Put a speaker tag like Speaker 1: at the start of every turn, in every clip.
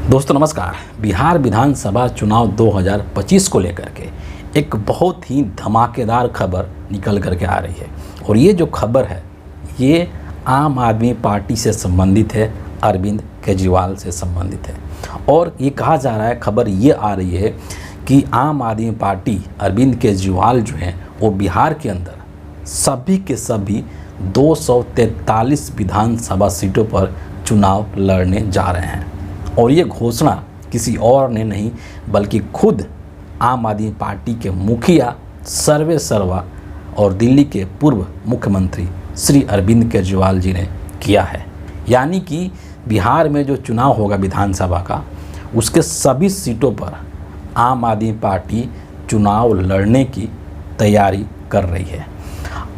Speaker 1: दोस्तों नमस्कार। बिहार विधानसभा चुनाव 2025 को लेकर के एक बहुत ही धमाकेदार खबर निकल करके आ रही है और ये जो खबर है ये आम आदमी पार्टी से संबंधित है, अरविंद केजरीवाल से संबंधित है। और ये कहा जा रहा है, खबर ये आ रही है कि आम आदमी पार्टी अरविंद केजरीवाल जो हैं वो बिहार के अंदर सभी के सभी 243 विधानसभा सीटों पर चुनाव लड़ने जा रहे हैं। और ये घोषणा किसी और ने नहीं बल्कि खुद आम आदमी पार्टी के मुखिया सर्वे सर्वा और दिल्ली के पूर्व मुख्यमंत्री श्री अरविंद केजरीवाल जी ने किया है। यानी कि बिहार में जो चुनाव होगा विधानसभा का, उसके सभी सीटों पर आम आदमी पार्टी चुनाव लड़ने की तैयारी कर रही है।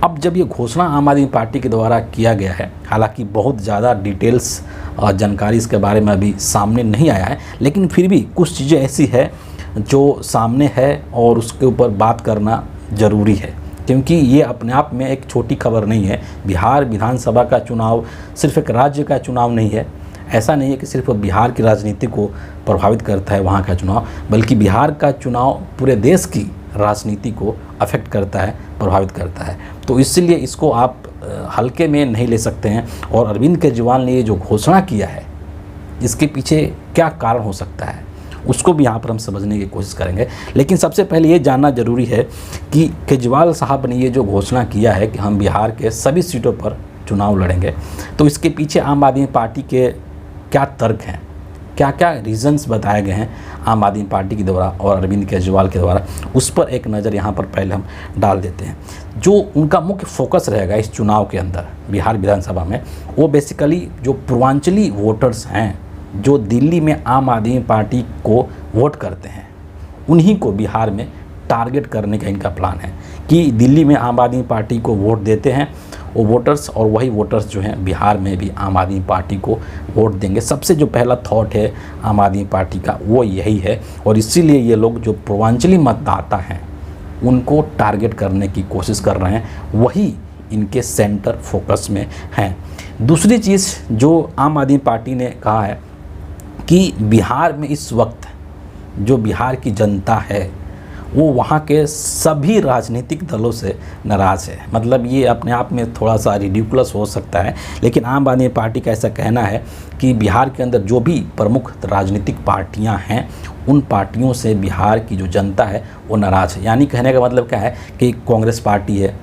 Speaker 1: अब जब ये घोषणा आम आदमी पार्टी के द्वारा किया गया है, हालांकि बहुत ज़्यादा डिटेल्स जानकारी इसके बारे में अभी सामने नहीं आया है, लेकिन फिर भी कुछ चीज़ें ऐसी है जो सामने है और उसके ऊपर बात करना ज़रूरी है, क्योंकि ये अपने आप में एक छोटी खबर नहीं है। बिहार विधानसभा का चुनाव सिर्फ एक राज्य का चुनाव नहीं है। ऐसा नहीं है कि सिर्फ बिहार की राजनीति को प्रभावित करता है वहाँ का चुनाव, बल्कि बिहार का चुनाव पूरे देश की राजनीति को अफेक्ट करता है, प्रभावित करता है। तो इसलिए इसको आप हल्के में नहीं ले सकते हैं। और अरविंद केजरीवाल ने ये जो घोषणा किया है, इसके पीछे क्या कारण हो सकता है उसको भी यहाँ पर हम समझने की कोशिश करेंगे। लेकिन सबसे पहले ये जानना ज़रूरी है कि केजरीवाल साहब ने ये जो घोषणा किया है कि हम बिहार के सभी सीटों पर चुनाव लड़ेंगे, तो इसके पीछे आम आदमी पार्टी के क्या तर्क हैं, क्या क्या रीज़न्स बताए गए हैं आम आदमी पार्टी के द्वारा और अरविंद केजरीवाल के द्वारा, उस पर एक नज़र यहाँ पर पहले हम डाल देते हैं। जो उनका मुख्य फोकस रहेगा इस चुनाव के अंदर बिहार विधानसभा में, वो बेसिकली जो पूर्वांचली वोटर्स हैं जो दिल्ली में आम आदमी पार्टी को वोट करते हैं, उन्हीं को बिहार में टारगेट करने का इनका प्लान है कि दिल्ली में आम आदमी पार्टी को वोट देते हैं वो वोटर्स, और वही वोटर्स जो हैं बिहार में भी आम आदमी पार्टी को वोट देंगे। सबसे जो पहला थॉट है आम आदमी पार्टी का वो यही है, और इसीलिए ये लोग जो पूर्वांचली मतदाता हैं उनको टारगेट करने की कोशिश कर रहे हैं, वही इनके सेंटर फोकस में हैं। दूसरी चीज़ जो आम आदमी पार्टी ने कहा है कि बिहार में इस वक्त जो बिहार की जनता है वो वहाँ के सभी राजनीतिक दलों से नाराज़ है। मतलब ये अपने आप में थोड़ा सा रिडिकुलस हो सकता है, लेकिन आम आदमी पार्टी का ऐसा कहना है कि बिहार के अंदर जो भी प्रमुख राजनीतिक पार्टियां हैं उन पार्टियों से बिहार की जो जनता है वो नाराज़ है। यानी कहने का मतलब क्या है कि कांग्रेस पार्टी है,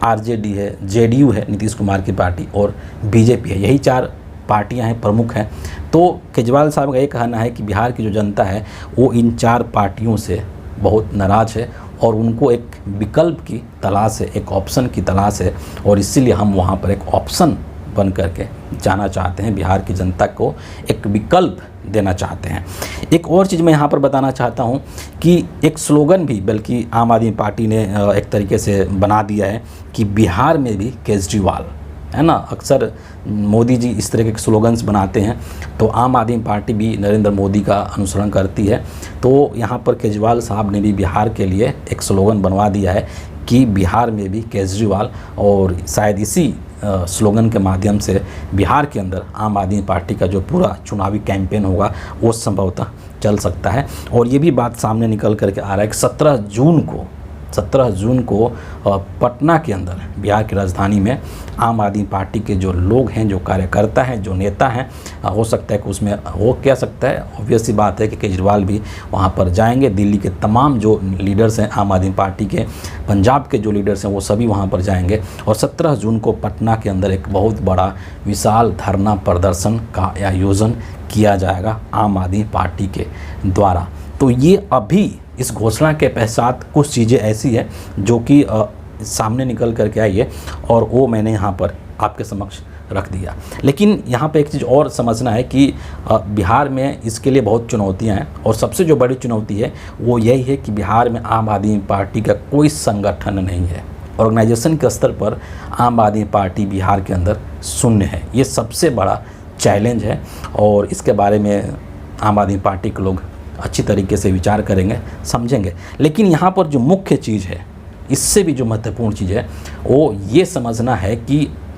Speaker 1: आरजेडी है, जेडीयू है नीतीश कुमार की पार्टी, और बीजेपी है, यही चार पार्टियां हैं, प्रमुख हैं। तो केजरीवाल साहब का ये कहना है कि बिहार की जो जनता है वो इन चार पार्टियों से बहुत नाराज़ है और उनको एक विकल्प की तलाश है, एक ऑप्शन की तलाश है, और इसीलिए हम वहाँ पर एक ऑप्शन बन करके जाना चाहते हैं, बिहार की जनता को एक विकल्प देना चाहते हैं। एक और चीज़ मैं यहाँ पर बताना चाहता हूँ कि एक स्लोगन भी बल्कि आम आदमी पार्टी ने एक तरीके से बना दिया है कि बिहार में भी केजरीवाल, है ना। अक्सर मोदी जी इस तरह के स्लोगन्स बनाते हैं, तो आम आदमी पार्टी भी नरेंद्र मोदी का अनुसरण करती है। तो यहाँ पर केजरीवाल साहब ने भी बिहार के लिए एक स्लोगन बनवा दिया है कि बिहार में भी केजरीवाल, और शायद इसी स्लोगन के माध्यम से बिहार के अंदर आम आदमी पार्टी का जो पूरा चुनावी कैंपेन होगा वो संभवतः चल सकता है। और ये भी बात सामने निकल करके आ रहा है कि 17 जून को पटना के अंदर, बिहार की राजधानी में, आम आदमी पार्टी के जो लोग हैं, जो कार्यकर्ता हैं, जो नेता हैं, हो सकता है कि उसमें हो क्या सकता है, ऑब्वियस सी बात है कि केजरीवाल भी वहां पर जाएंगे। दिल्ली के तमाम जो लीडर्स हैं आम आदमी पार्टी के, पंजाब के जो लीडर्स हैं वो सभी वहाँ पर जाएंगे, और 17 जून को पटना के अंदर एक बहुत बड़ा विशाल धरना प्रदर्शन का आयोजन किया जाएगा आम आदमी पार्टी के द्वारा। तो ये अभी इस घोषणा के पश्चात कुछ चीज़ें ऐसी हैं जो कि सामने निकल करके आई है, और वो मैंने यहाँ पर आपके समक्ष रख दिया। लेकिन यहाँ पे एक चीज़ और समझना है कि बिहार में इसके लिए बहुत चुनौतियाँ हैं, और सबसे जो बड़ी चुनौती है वो यही है कि बिहार में आम आदमी पार्टी का कोई संगठन नहीं है। ऑर्गेनाइजेशन के स्तर पर आम आदमी पार्टी बिहार के अंदर शून्य है। ये सबसे बड़ा चैलेंज है, और इसके बारे में आम आदमी पार्टी के लोग अच्छी तरीके से विचार करेंगे, समझेंगे। लेकिन यहाँ पर जो मुख्य चीज़ है, इससे भी जो महत्वपूर्ण चीज़ है वो ये समझना है कि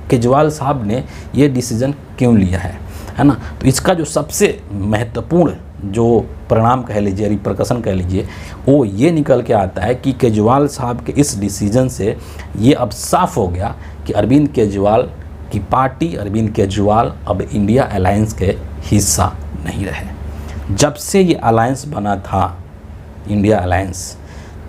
Speaker 1: केजरीवाल साहब ने ये डिसीज़न क्यों लिया है। है ना। तो इसका जो सबसे महत्वपूर्ण जो परिणाम कह लीजिए, रिपरकशन कह लीजिए, वो ये निकल के आता है कि केजरीवाल साहब के इस डिसीजन से ये अब साफ हो गया कि अरविंद केजरीवाल की पार्टी, अरविंद केजरीवाल अब इंडिया अलायंस के हिस्सा नहीं रहे। जब से ये अलायंस बना था, इंडिया अलायंस,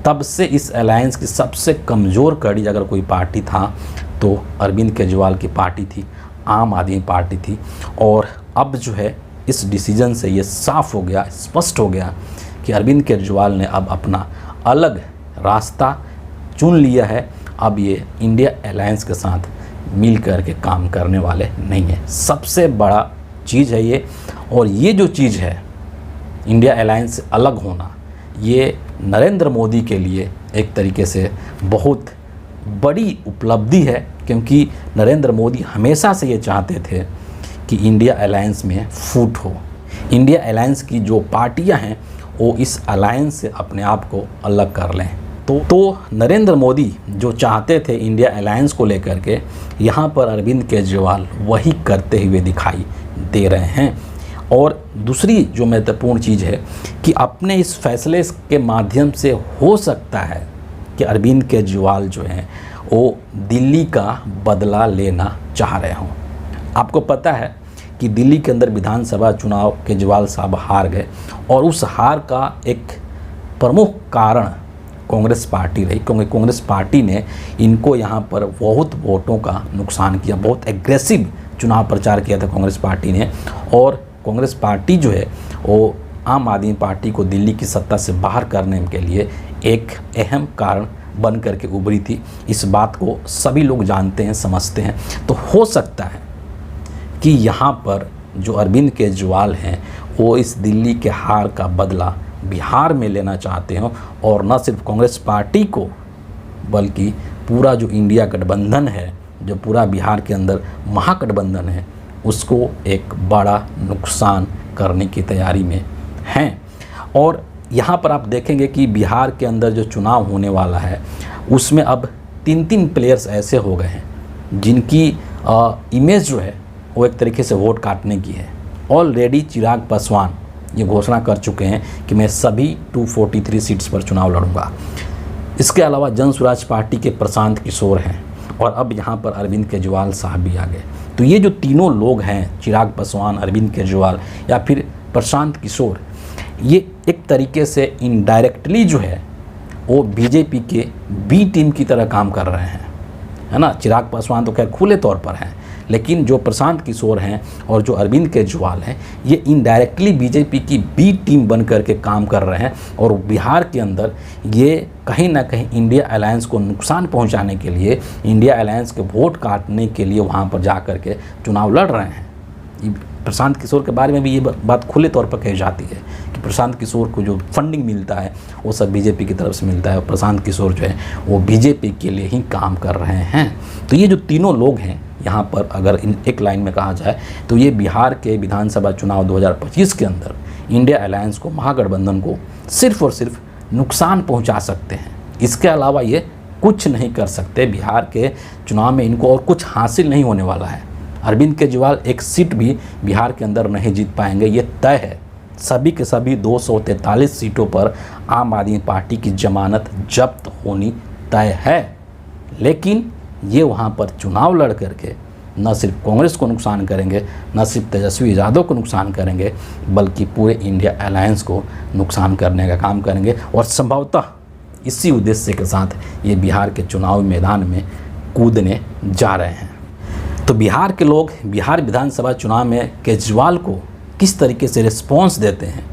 Speaker 1: तब से इस अलायंस की सबसे कमज़ोर कड़ी अगर कोई पार्टी था तो अरविंद केजरीवाल की पार्टी थी, आम आदमी पार्टी थी। और अब जो है इस डिसीजन से ये साफ़ हो गया, स्पष्ट हो गया कि अरविंद केजरीवाल ने अब अपना अलग रास्ता चुन लिया है। अब ये इंडिया अलायंस के साथ मिल कर के काम करने वाले नहीं है। सबसे बड़ा चीज़ है ये। और ये जो चीज़ है इंडिया अलायंस से अलग होना, ये नरेंद्र मोदी के लिए एक तरीके से बहुत बड़ी उपलब्धि है, क्योंकि नरेंद्र मोदी हमेशा से ये चाहते थे कि इंडिया अलायंस में फूट हो। इंडिया अलायंस की जो पार्टियां हैं वो इस अलायंस से अपने आप को अलग कर लें। तो नरेंद्र मोदी जो चाहते थे इंडिया अलायंस को लेकर के, यहाँ पर अरविंद केजरीवाल वही करते हुए दिखाई दे रहे हैं। और दूसरी जो महत्वपूर्ण चीज़ है कि अपने इस फैसले के माध्यम से हो सकता है कि अरविंद केजरीवाल जो हैं वो दिल्ली का बदला लेना चाह रहे हों। आपको पता है कि दिल्ली के अंदर विधानसभा चुनाव केजरीवाल साहब हार गए, और उस हार का एक प्रमुख कारण कांग्रेस पार्टी रही, क्योंकि कांग्रेस पार्टी ने इनको यहाँ पर बहुत वोटों का नुकसान किया। बहुत एग्रेसिव चुनाव प्रचार किया था कांग्रेस पार्टी ने, और कांग्रेस पार्टी जो है वो आम आदमी पार्टी को दिल्ली की सत्ता से बाहर करने के लिए एक अहम कारण बन करके उभरी थी। इस बात को सभी लोग जानते हैं, समझते हैं। तो हो सकता है कि यहाँ पर जो अरविंद केजरीवाल हैं वो इस दिल्ली के हार का बदला बिहार में लेना चाहते हो, और न सिर्फ कांग्रेस पार्टी को बल्कि पूरा जो इंडिया गठबंधन है, जो पूरा बिहार के अंदर महागठबंधन है, उसको एक बड़ा नुकसान करने की तैयारी में हैं। और यहाँ पर आप देखेंगे कि बिहार के अंदर जो चुनाव होने वाला है उसमें अब 3 प्लेयर्स ऐसे हो गए हैं जिनकी इमेज जो है वो एक तरीके से वोट काटने की है। ऑलरेडी चिराग पासवान ये घोषणा कर चुके हैं कि मैं सभी 243 सीट्स पर चुनाव लड़ूंगा। इसके अलावा जन स्वराज पार्टी के प्रशांत किशोर हैं, और अब यहाँ पर अरविंद केजरीवाल साहब भी आ गए। तो ये जो तीनों लोग हैं, चिराग पासवान, अरविंद केजरीवाल या फिर प्रशांत किशोर, ये एक तरीके से इनडायरेक्टली जो है वो बीजेपी के बी टीम की तरह काम कर रहे हैं, है ना। चिराग पासवान तो खैर खुले तौर पर हैं, लेकिन जो प्रशांत किशोर हैं और जो अरविंद केजरीवाल हैं, ये इनडायरेक्टली बीजेपी की बी टीम बन करके काम कर रहे हैं। और बिहार के अंदर ये कहीं ना कहीं इंडिया अलायंस को नुकसान पहुंचाने के लिए, इंडिया अलायंस के वोट काटने के लिए वहां पर जा कर के चुनाव लड़ रहे हैं। प्रशांत किशोर के बारे में भी ये बात खुले तौर पर कही जाती है कि प्रशांत किशोर को जो फंडिंग मिलता है वो सब बीजेपी की तरफ से मिलता है, और प्रशांत किशोर जो है वो बीजेपी के लिए ही काम कर रहे हैं। तो ये जो तीनों लोग हैं यहाँ पर, अगर इन एक लाइन में कहा जाए तो ये बिहार के विधानसभा चुनाव 2025 के अंदर इंडिया अलायंस को, महागठबंधन को सिर्फ और सिर्फ नुकसान पहुँचा सकते हैं। इसके अलावा ये कुछ नहीं कर सकते। बिहार के चुनाव में इनको और कुछ हासिल नहीं होने वाला है। अरविंद केजरीवाल एक सीट भी बिहार के अंदर नहीं जीत पाएंगे, ये तय है। सभी के सभी 243 सीटों पर आम आदमी पार्टी की जमानत जब्त होनी तय है। लेकिन ये वहाँ पर चुनाव लड़ करके न सिर्फ कांग्रेस को नुकसान करेंगे, न सिर्फ तेजस्वी यादव को नुकसान करेंगे, बल्कि पूरे इंडिया अलायंस को नुकसान करने का काम करेंगे। और संभवतः इसी उद्देश्य के साथ ये बिहार के चुनावी मैदान में कूदने जा रहे हैं। तो बिहार के लोग बिहार विधानसभा चुनाव में केजरीवाल को किस तरीके से रिस्पॉन्स देते हैं,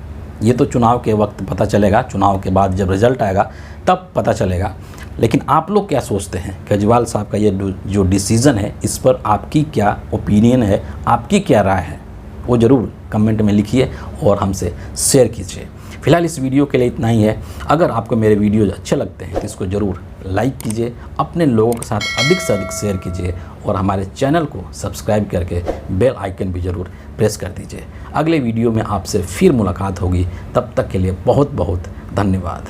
Speaker 1: ये तो चुनाव के वक्त पता चलेगा। चुनाव के बाद जब रिजल्ट आएगा तब पता चलेगा। लेकिन आप लोग क्या सोचते हैं? केजरीवाल साहब का ये जो डिसीज़न है, इस पर आपकी क्या ओपिनियन है, आपकी क्या राय है, वो ज़रूर कमेंट में लिखिए और हमसे शेयर कीजिए। फिलहाल इस वीडियो के लिए इतना ही है। अगर आपको मेरे वीडियोज अच्छे लगते हैं तो इसको ज़रूर लाइक कीजिए, अपने लोगों के साथ अधिक से अधिक शेयर कीजिए, और हमारे चैनल को सब्सक्राइब करके बेल आइकन भी ज़रूर प्रेस कर दीजिए। अगले वीडियो में आपसे फिर मुलाकात होगी। तब तक के लिए बहुत बहुत धन्यवाद।